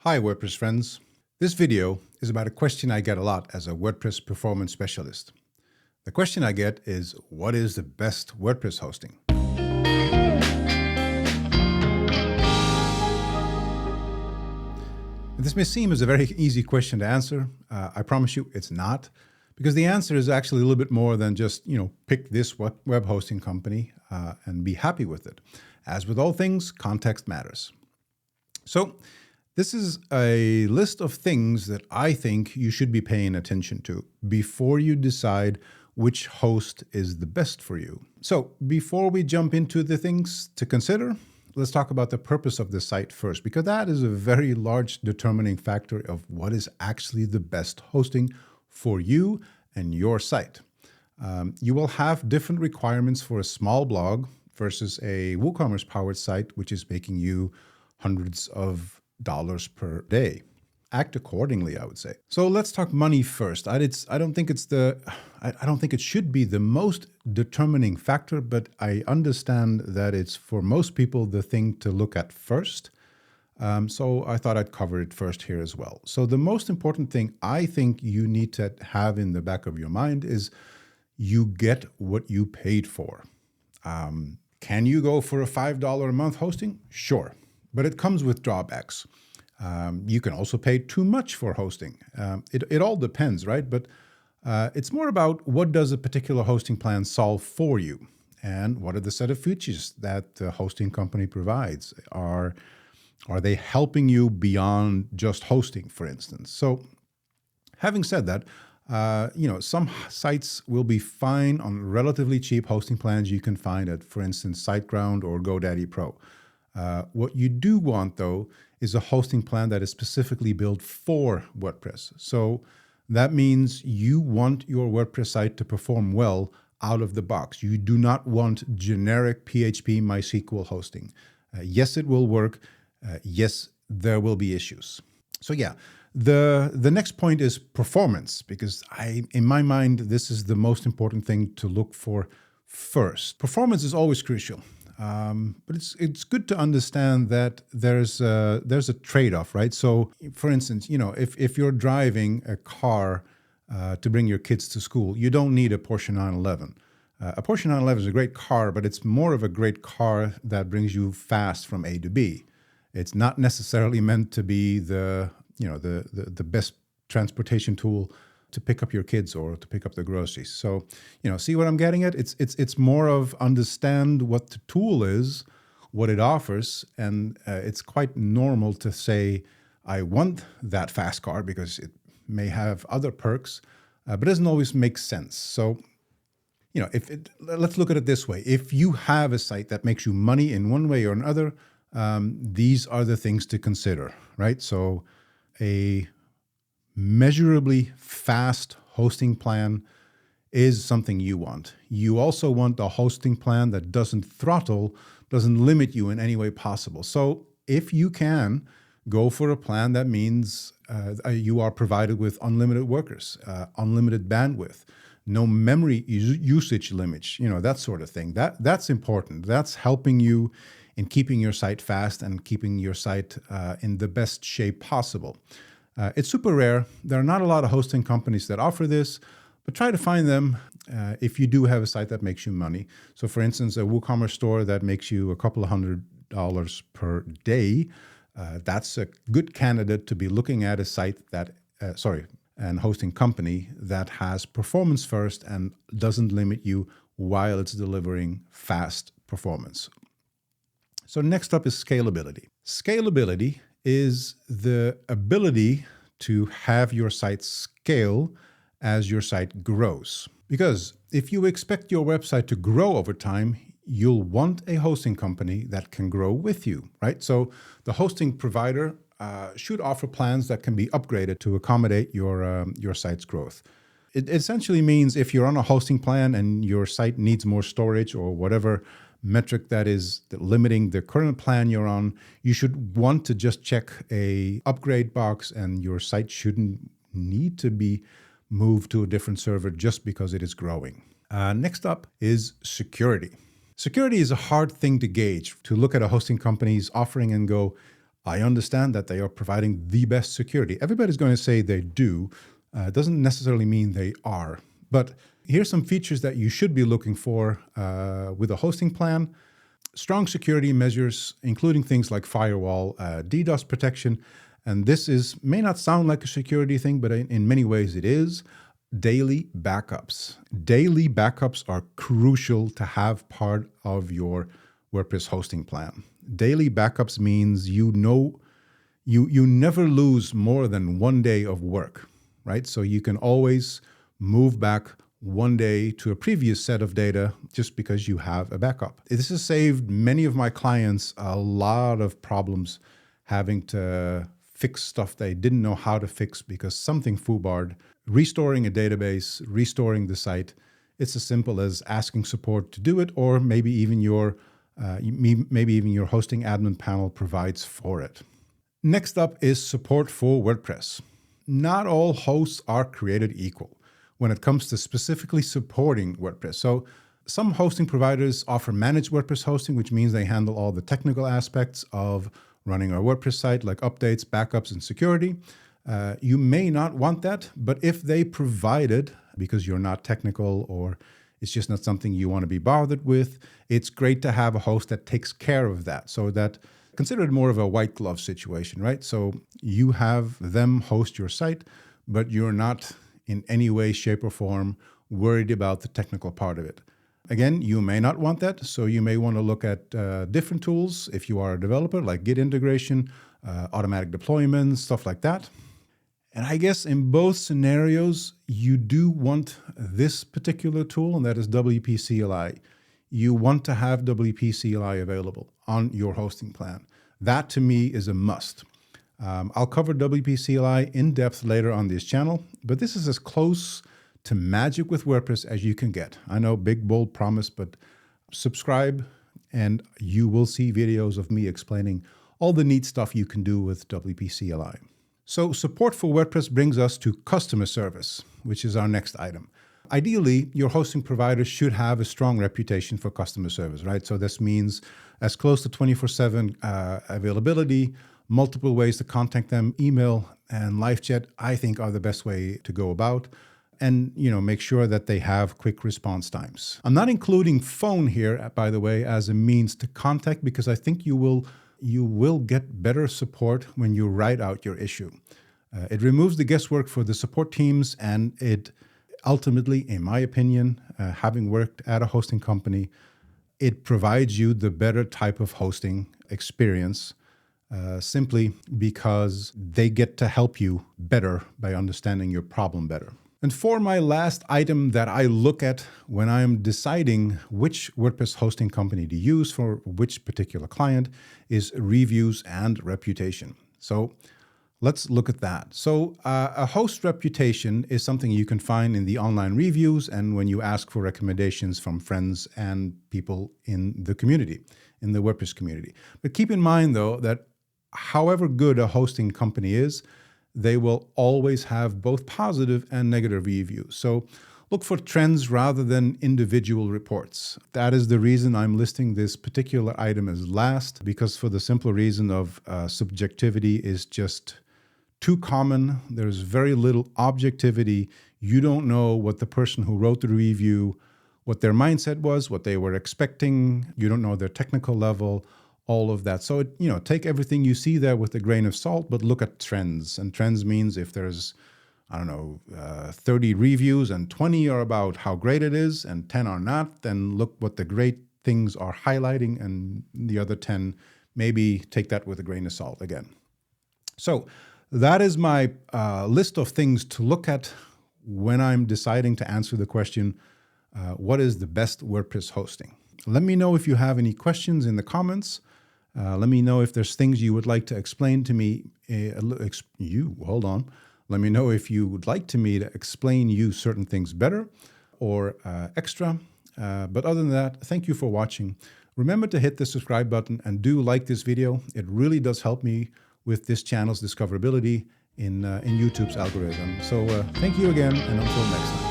Hi WordPress friends. This video is about a question I get a lot as a WordPress performance specialist. The question I get is, what is the best WordPress hosting? This may seem as a very easy question to answer. I promise you it's not, because the answer is actually a little bit more than just, pick this web hosting company and be happy with it. As with all things, context matters. So this is a list of things that I think you should be paying attention to before you decide which host is the best for you. So before we jump into the things to consider, let's talk about the purpose of the site first, because that is a very large determining factor of what is actually the best hosting for you and your site. You will have different requirements for a small blog versus a WooCommerce powered site, which is making you hundreds of dollars per day. Act accordingly, I would say. So let's talk money first. I don't think it should be the most determining factor, but I understand that it's for most people the thing to look at first. So I thought I'd cover it first here as well. So the most important thing I think you need to have in the back of your mind is you get what you paid for. Can you go for a $5 a month hosting? Sure. But it comes with drawbacks. You can also pay too much for hosting. It all depends, right? But it's more about what does a particular hosting plan solve for you, and what are the set of features that the hosting company provides. Are they helping you beyond just hosting, for instance? So, having said that, some sites will be fine on relatively cheap hosting plans you can find at, for instance, SiteGround or GoDaddy Pro. What you do want, though, is a hosting plan that is specifically built for WordPress. So that means you want your WordPress site to perform well out of the box. You do not want generic PHP MySQL hosting. Yes, it will work. Yes, there will be issues. So yeah, the next point is performance, because in my mind, this is the most important thing to look for first. Performance is always crucial. But it's good to understand that there's a trade-off, right? So, for instance, if you're driving a car to bring your kids to school, you don't need a Porsche 911. A Porsche 911 is a great car, but it's more of a great car that brings you fast from A to B. It's not necessarily meant to be the best transportation tool to pick up your kids or to pick up the groceries. So, see what I'm getting at? It's more of understand what the tool is, what it offers, and it's quite normal to say, I want that fast car because it may have other perks, but it doesn't always make sense. So, let's look at it this way. If you have a site that makes you money in one way or another, these are the things to consider, right? So, a measurably fast hosting plan is something you want. You also want a hosting plan that doesn't limit you in any way possible. So if you can, go for a plan that means you are provided with unlimited workers, unlimited bandwidth, no memory usage limits, that sort of thing. That's important. That's helping you in keeping your site fast and keeping your site in the best shape possible. It's super rare. There are not a lot of hosting companies that offer this, but try to find them if you do have a site that makes you money. So for instance, a WooCommerce store that makes you a couple of $100 per day, that's a good candidate to be looking at a site and hosting company that has performance first and doesn't limit you while it's delivering fast performance. So next up is scalability. Scalability is the ability to have your site scale as your site grows. Because if you expect your website to grow over time, you'll want a hosting company that can grow with you, right? So the hosting provider should offer plans that can be upgraded to accommodate your site's growth. It essentially means if you're on a hosting plan and your site needs more storage or whatever metric that is limiting the current plan you're on, you should want to just check a upgrade box, and your site shouldn't need to be moved to a different server just because it is growing. Next up is security. Security is a hard thing to gauge, to look at a hosting company's offering and go, I understand that they are providing the best security. Everybody's going to say they do. It doesn't necessarily mean they are. But here's some features that you should be looking for with a hosting plan. Strong security measures, including things like firewall, DDoS protection. And this may not sound like a security thing, but in many ways it is. Daily backups. Daily backups are crucial to have part of your WordPress hosting plan. Daily backups means you never lose more than 1 day of work, right? So you can always move back 1 day to a previous set of data just because you have a backup. This has saved many of my clients a lot of problems having to fix stuff they didn't know how to fix because something foobarred. Restoring a database, restoring the site, it's as simple as asking support to do it, or maybe even your hosting admin panel provides for it. Next up is support for WordPress. Not all hosts are created equal when it comes to specifically supporting WordPress. So some hosting providers offer managed WordPress hosting, which means they handle all the technical aspects of running our WordPress site, like updates, backups, and security. You may not want that, but if they provide it because you're not technical or it's just not something you want to be bothered with, it's great to have a host that takes care of that. So that, consider it more of a white glove situation, right? So you have them host your site, but you're not in any way, shape, or form worried about the technical part of it. Again, you may not want that, so you may want to look at different tools if you are a developer, like Git integration, automatic deployments, stuff like that. And I guess in both scenarios, you do want this particular tool, and that is WP CLI. You want to have WP CLI available on your hosting plan. That, to me, is a must. I'll cover WP CLI in depth later on this channel, but this is as close to magic with WordPress as you can get. I know, big, bold promise, but subscribe and you will see videos of me explaining all the neat stuff you can do with WP CLI. So support for WordPress brings us to customer service, which is our next item. Ideally, your hosting provider should have a strong reputation for customer service, right? So this means as close to 24/7 availability, multiple ways to contact them, email and live chat, I think are the best way to go about. And, make sure that they have quick response times. I'm not including phone here, by the way, as a means to contact, because I think you will get better support when you write out your issue. It removes the guesswork for the support teams, and it ultimately, in my opinion, having worked at a hosting company, it provides you the better type of hosting experience, simply because they get to help you better by understanding your problem better. And for my last item that I look at when I'm deciding which WordPress hosting company to use for which particular client is reviews and reputation. So let's look at that. So a host reputation is something you can find in the online reviews and when you ask for recommendations from friends and people in the community, in the WordPress community. But keep in mind, though, that however good a hosting company is, they will always have both positive and negative reviews. So look for trends rather than individual reports. That is the reason I'm listing this particular item as last, because for the simple reason of subjectivity is just too common. There's very little objectivity. You don't know what the person who wrote the review, what their mindset was, what they were expecting. You don't know their technical level, all of that. So, take everything you see there with a grain of salt, but look at trends. And trends means if there's, 30 reviews and 20 are about how great it is and 10 are not, then look what the great things are highlighting, and the other 10, maybe take that with a grain of salt again. So that is my list of things to look at when I'm deciding to answer the question, what is the best WordPress hosting? Let me know if you have any questions in the comments. Let me know if there's things you would like to explain to me. Let me know if you would like me to explain you certain things better or extra. But other than that, thank you for watching. Remember to hit the subscribe button and do like this video. It really does help me with this channel's discoverability in YouTube's algorithm. So thank you again, and until next time.